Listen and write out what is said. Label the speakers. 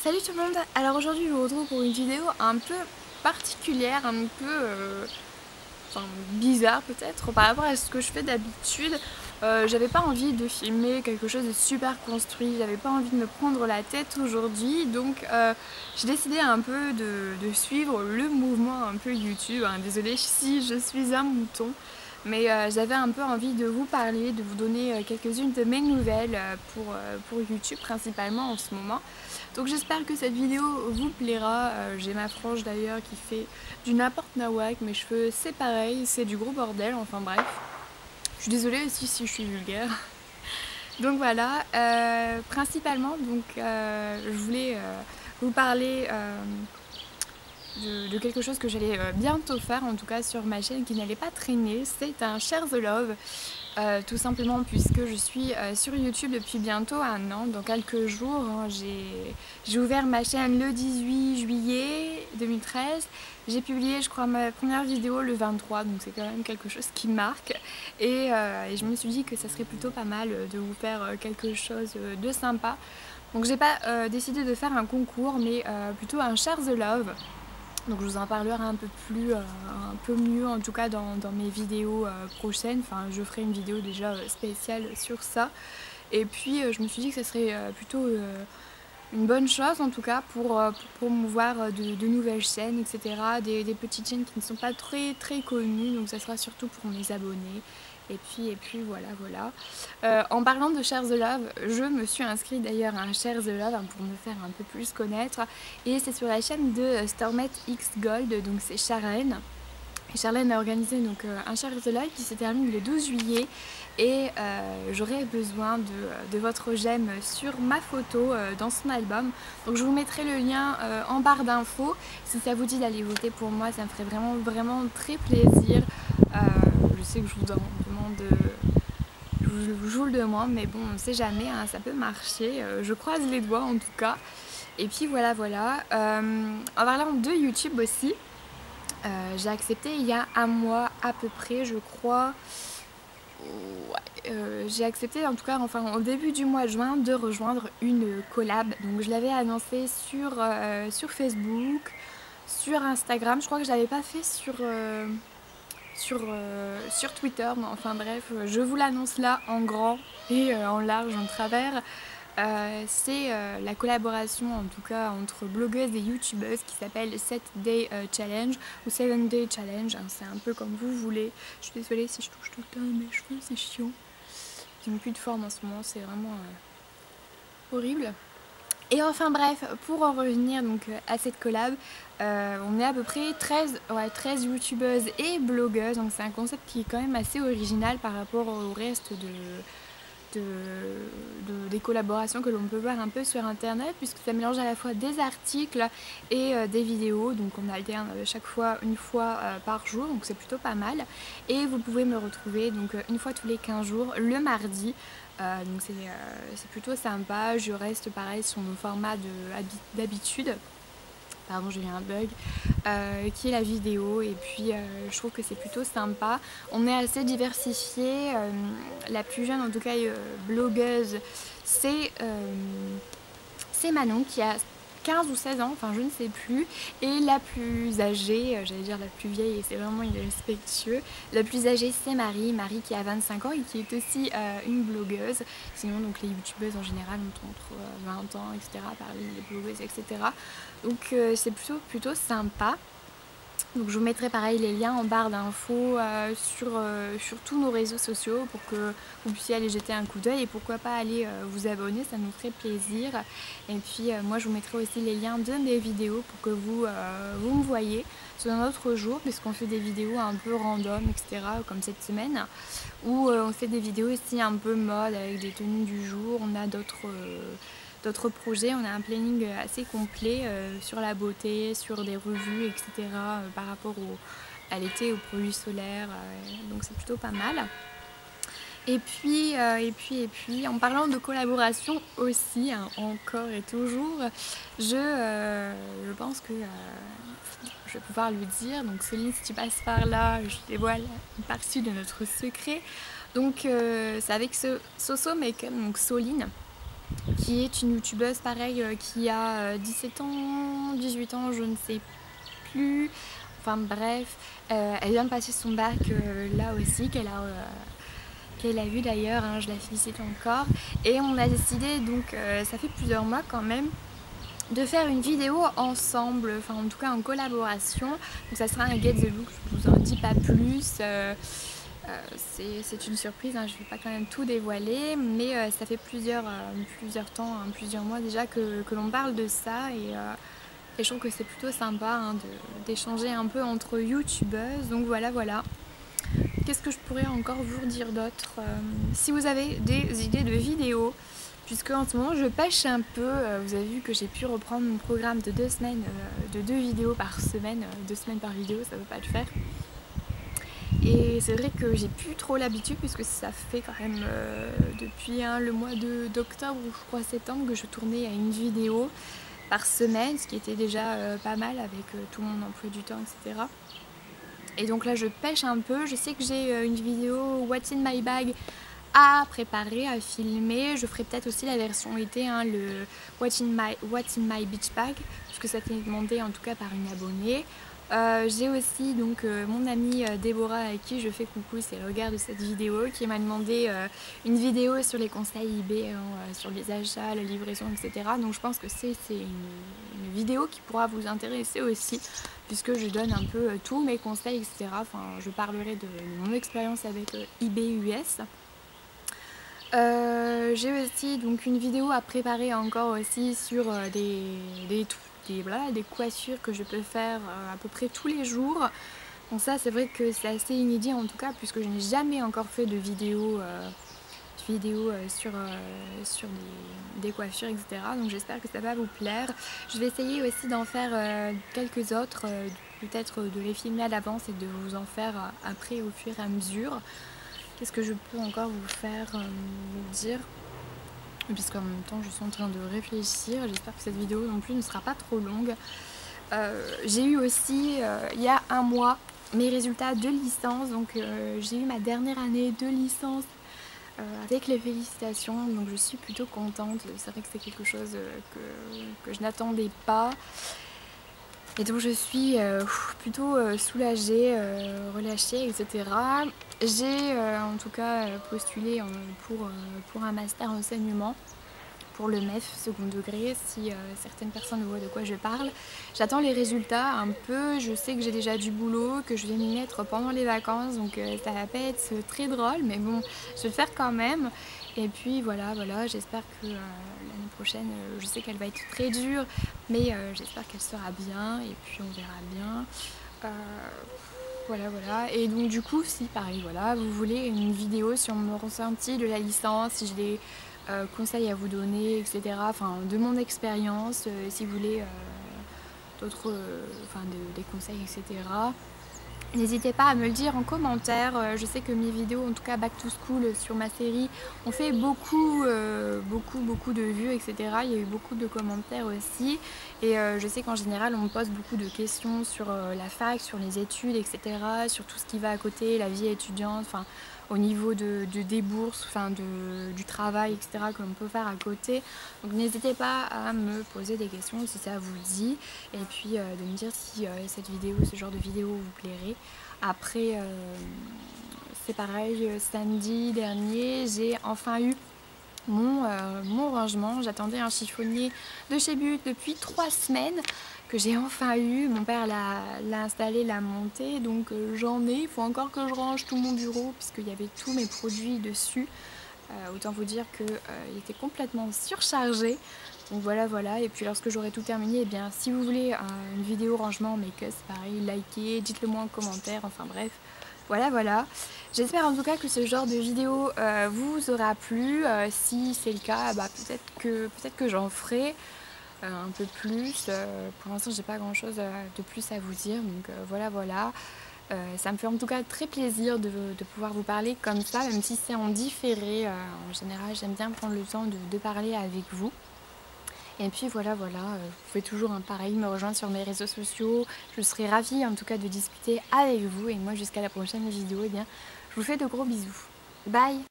Speaker 1: Salut tout le monde. Alors aujourd'hui je vous retrouve pour une vidéo un peu particulière, un peu bizarre peut-être par rapport à ce que je fais d'habitude. J'avais pas envie de filmer quelque chose de super construit, j'avais pas envie de me prendre la tête aujourd'hui, donc j'ai décidé un peu de suivre le mouvement un peu YouTube, hein. Désolée si je suis un mouton, mais j'avais un peu envie de vous parler, de vous donner quelques-unes de mes nouvelles pour YouTube principalement en ce moment. Donc j'espère que cette vidéo vous plaira. J'ai ma frange d'ailleurs qui fait du n'importe nawak, avec mes cheveux c'est pareil, c'est du gros bordel, enfin bref. Je suis désolée aussi si je suis vulgaire. Donc voilà, principalement donc je voulais vous parler de quelque chose que j'allais bientôt faire, en tout cas sur ma chaîne qui n'allait pas traîner. C'est un Share the Love. Tout simplement puisque je suis sur YouTube depuis bientôt un an, dans quelques jours, hein. J'ai ouvert ma chaîne le 18 juillet 2013, j'ai publié je crois ma première vidéo le 23, donc c'est quand même quelque chose qui marque, et je me suis dit que ça serait plutôt pas mal de vous faire quelque chose de sympa. Donc j'ai pas décidé de faire un concours, mais plutôt un Share the Love. Donc je vous en parlerai un peu plus, un peu mieux en tout cas dans mes vidéos prochaines. Enfin, je ferai une vidéo déjà spéciale sur ça. Et puis je me suis dit que ça serait plutôt une bonne chose en tout cas pour promouvoir de nouvelles chaînes, etc. Des petites chaînes qui ne sont pas très connues. Donc ça sera surtout pour mes abonnés. Et puis voilà. En parlant de Share the Love, je me suis inscrite d'ailleurs à un Share the Love, hein, pour me faire un peu plus connaître. Et c'est sur la chaîne de Stormet X Gold, donc c'est Charlène. Et Charlène a organisé donc un Share the Love qui se termine le 12 juillet. Et j'aurai besoin de votre j'aime sur ma photo dans son album. Donc je vous mettrai le lien en barre d'infos. Si ça vous dit d'aller voter pour moi, ça me ferait vraiment très plaisir. Je sais que je vous demande, je vous le demande, mais bon, on ne sait jamais, hein, ça peut marcher. Je croise les doigts en tout cas. Et puis voilà. En parlant de YouTube aussi, j'ai accepté il y a un mois à peu près, je crois. Ouais, j'ai accepté en tout cas au début du mois de juin de rejoindre une collab. Donc je l'avais annoncé sur Facebook, sur Instagram. Je crois que je l'avais pas fait sur Twitter, mais enfin bref, je vous l'annonce là en grand et en large, en travers. C'est la collaboration en tout cas entre blogueuses et youtubeuses qui s'appelle 7 Day Challenge ou 7 Day Challenge, hein, c'est un peu comme vous voulez. Je suis désolée si je touche tout le temps mes cheveux, c'est chiant. Ils n'ont plus de forme en ce moment, c'est vraiment horrible. Et enfin bref, pour en revenir donc à cette collab, on est à peu près 13 youtubeuses et blogueuses, donc c'est un concept qui est quand même assez original par rapport au reste des collaborations que l'on peut voir un peu sur internet, puisque ça mélange à la fois des articles et des vidéos, donc on alterne chaque fois une fois par jour, donc c'est plutôt pas mal. Et vous pouvez me retrouver donc une fois tous les 15 jours le mardi. Donc c'est plutôt sympa. Je reste pareil sur mon format d'habitude. Pardon, j'ai eu un bug, qui est la vidéo, et puis je trouve que c'est plutôt sympa. On est assez diversifié. La plus jeune en tout cas blogueuse, c'est Manon qui a 15 ou 16 ans, enfin je ne sais plus, et la plus âgée, j'allais dire la plus vieille et c'est vraiment irrespectueux, la plus âgée c'est Marie qui a 25 ans et qui est aussi une blogueuse. Sinon donc les youtubeuses en général ont entre 20 ans, etc., parmi les blogueuses, etc. Donc c'est plutôt sympa. Donc je vous mettrai pareil les liens en barre d'infos sur tous nos réseaux sociaux pour que vous puissiez aller jeter un coup d'œil et pourquoi pas aller vous abonner, ça nous ferait plaisir. Et puis moi je vous mettrai aussi les liens de mes vidéos pour que vous me voyez sur un autre jour, puisqu'on fait des vidéos un peu random, etc., comme cette semaine, où on fait des vidéos aussi un peu mode avec des tenues du jour. On a d'autres projets, on a un planning assez complet sur la beauté, sur des revues, etc., par rapport à l'été, aux produits solaires, donc c'est plutôt pas mal. Et puis, en parlant de collaboration aussi, hein, encore et toujours, je pense que je vais pouvoir le dire. Donc Soline, si tu passes par là, je dévoile une partie de notre secret. Donc c'est avec ce Soso Make-up, donc Soline. qui est une youtubeuse pareil qui a 17 ans, 18 ans, je ne sais plus. Enfin bref, elle vient de passer son bac là aussi, qu'elle a eu d'ailleurs, hein, je la félicite encore. Et on a décidé, donc ça fait plusieurs mois quand même, de faire une vidéo ensemble, enfin en tout cas en collaboration. Donc ça sera un Get the Look, je vous en dis pas plus. C'est une surprise, hein, je ne vais pas quand même tout dévoiler, mais ça fait plusieurs temps, hein, plusieurs mois déjà que l'on parle de ça et je trouve que c'est plutôt sympa hein, d'échanger un peu entre youtubeuses. Donc voilà, voilà. Qu'est-ce que je pourrais encore vous dire d'autre si vous avez des idées de vidéos, puisque en ce moment je pêche un peu, vous avez vu que j'ai pu reprendre mon programme de 2 semaines, de 2 vidéos par semaine, 2 semaines par vidéo, ça ne veut pas le faire. Et c'est vrai que j'ai plus trop l'habitude puisque ça fait quand même depuis le mois d'octobre ou je crois septembre que je tournais à une vidéo par semaine, ce qui était déjà pas mal avec tout mon emploi du temps, etc. Et donc là je pêche un peu, je sais que j'ai une vidéo What's in my bag à préparer, à filmer. Je ferai peut-être aussi la version été, hein, le What's in my beach bag, puisque ça a été demandé en tout cas par une abonnée. J'ai aussi donc mon amie Déborah à qui je fais coucou si elle regarde cette vidéo, qui m'a demandé une vidéo sur les conseils eBay, hein, sur les achats, la livraison, etc. Donc je pense que c'est une vidéo qui pourra vous intéresser aussi, puisque je donne un peu tous mes conseils, etc. Enfin, je parlerai de mon expérience avec eBay US. J'ai aussi donc une vidéo à préparer encore aussi sur des coiffures que je peux faire à peu près tous les jours. Donc ça c'est vrai que c'est assez inédit en tout cas puisque je n'ai jamais encore fait de vidéo, sur des coiffures, etc. Donc j'espère que ça va vous plaire. Je vais essayer aussi d'en faire quelques autres, peut-être de les filmer à l'avance et de vous en faire après au fur et à mesure. Qu'est-ce que je peux encore vous faire vous dire? Puisqu'en même temps je suis en train de réfléchir, j'espère que cette vidéo non plus ne sera pas trop longue. J'ai eu aussi il y a un mois mes résultats de licence, donc j'ai eu ma dernière année de licence avec les félicitations, donc je suis plutôt contente. C'est vrai que c'est quelque chose que je n'attendais pas. Et donc je suis plutôt soulagée, relâchée, etc. J'ai en tout cas postulé pour un master enseignement, pour le MEF second degré, si certaines personnes voient de quoi je parle. J'attends les résultats un peu, je sais que j'ai déjà du boulot, que je vais m'y mettre pendant les vacances, donc ça va pas être très drôle, mais bon, je vais le faire quand même. Et puis voilà, j'espère que l'année prochaine, je sais qu'elle va être très dure, mais j'espère qu'elle sera bien, et puis on verra bien. Voilà. Et donc du coup, si pareil, voilà, vous voulez une vidéo sur mon ressenti de la licence, si j'ai des conseils à vous donner, etc. Enfin, de mon expérience, si vous voulez d'autres, des conseils, etc. N'hésitez pas à me le dire en commentaire. Je sais que mes vidéos, en tout cas Back to School sur ma série, ont fait beaucoup de vues, etc. Il y a eu beaucoup de commentaires aussi. Et je sais qu'en général, on me pose beaucoup de questions sur la fac, sur les études, etc. Sur tout ce qui va à côté, la vie étudiante, enfin, au niveau des bourses, enfin, du travail, etc. que l'on peut faire à côté. Donc n'hésitez pas à me poser des questions si ça vous dit. Et puis de me dire si cette vidéo, ce genre de vidéo vous plairait. Après, c'est pareil, samedi dernier, j'ai enfin eu mon rangement. J'attendais un chiffonnier de chez But depuis 3 semaines que j'ai enfin eu. Mon père l'a installé, l'a monté, donc j'en ai. Il faut encore que je range tout mon bureau puisqu'il y avait tous mes produits dessus. Autant vous dire qu'il était complètement surchargé. Donc voilà. Et puis lorsque j'aurai tout terminé, eh bien, si vous voulez une vidéo rangement make-up, c'est pareil, likez, dites-le moi en commentaire, enfin bref. Voilà. J'espère en tout cas que ce genre de vidéo vous aura plu. Si c'est le cas, bah, peut-être que j'en ferai un peu plus. Pour l'instant, j'ai pas grand-chose de plus à vous dire. Donc voilà. Ça me fait en tout cas très plaisir de pouvoir vous parler comme ça, même si c'est en différé. En général, j'aime bien prendre le temps de parler avec vous. Et puis voilà, vous pouvez toujours pareil me rejoindre sur mes réseaux sociaux. Je serai ravie en tout cas de discuter avec vous. Et moi, jusqu'à la prochaine vidéo, eh bien, je vous fais de gros bisous. Bye!